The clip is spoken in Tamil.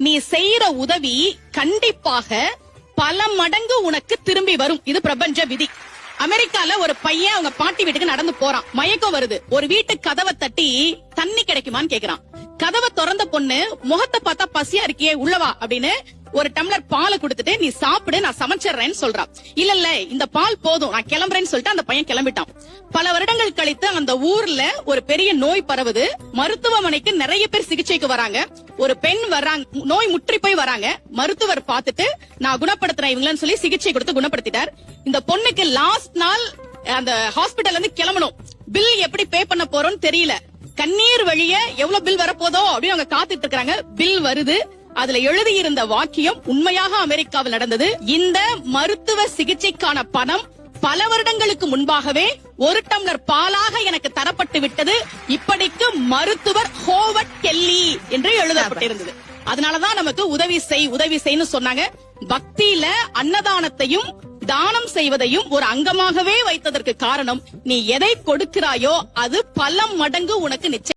நீ செய்யற உதவி கண்டிப்பாக பல மடங்கு உனக்கு திரும்பி வரும். இது பிரபஞ்ச விதி. அமெரிக்கால ஒரு பையன் அவங்க பாட்டி வீட்டுக்கு நடந்து போறான். மயக்கம் வருது. ஒரு வீட்டு கதவை தட்டி தண்ணி கிடைக்குமான்னு கேக்குறான். கதவை திறந்த பொண்ணு முகத்தை பார்த்தா பசியா இருக்கியே உள்ளவா அப்படின்னு ஒரு டம்ளர் பாலை கொடுத்துட்டு நீ சாப்பிடு நான் சமைச்சிடுறேன்னு சொல்றான். இல்ல இந்த பால் போதும் நான் கிளம்புறேன்னு சொல்லிட்டு அந்த பையன் கிளம்பிட்டான். பல வருடங்கள் கழித்து அந்த ஊர்ல ஒரு பெரிய நோய் பரவுது. மருத்துவமனைக்கு நிறைய பேர் சிகிச்சைக்கு வராங்க. ஒரு பெண் வர்றாங்க, நோய் முற்றி போய் வராங்க. மருத்துவர் பார்த்துட்டு நான் குணப்படுத்துறேன் இவங்களன்னு சொல்லி சிகிச்சை கொடுத்து குணப்படுத்திட்டார். இந்த பொண்ணுக்கு லாஸ்ட் நாள் அந்த ஹாஸ்பிட்டல்ல இருந்து கிளம்பணும். பில் எப்படி பே பண்ண போறோம்னு தெரியல. கண்ணீர் வழிய எவ்வளவு பில் வரப்போதோ அப்படின்னு அவங்க காத்துட்டு இருக்காங்க. பில் வருது. அதுல எழுதியிருந்த வாக்கியம் உண்மையாக அமெரிக்காவில் நடந்தது. இந்த மருத்துவ சிகிச்சைக்கான பணம் பல வருடங்களுக்கு முன்பாகவே ஒரு டம்ளர் பாலாக எனக்கு தரப்பட்டு விட்டது. இப்படிக்கு மருத்துவர் ஹோவர்ட் கெல்லி என்று எழுதப்பட்டிருந்தது. அதனாலதான் நமக்கு உதவி செய்ன்னு சொன்னாங்க. பக்தியில அன்னதானத்தையும் தானம் செய்வதையும் ஒரு அங்கமாகவே வைத்ததற்கு காரணம், நீ எதை கொடுக்கிறாயோ அது பல மடங்கு உனக்கு நிச்சயம்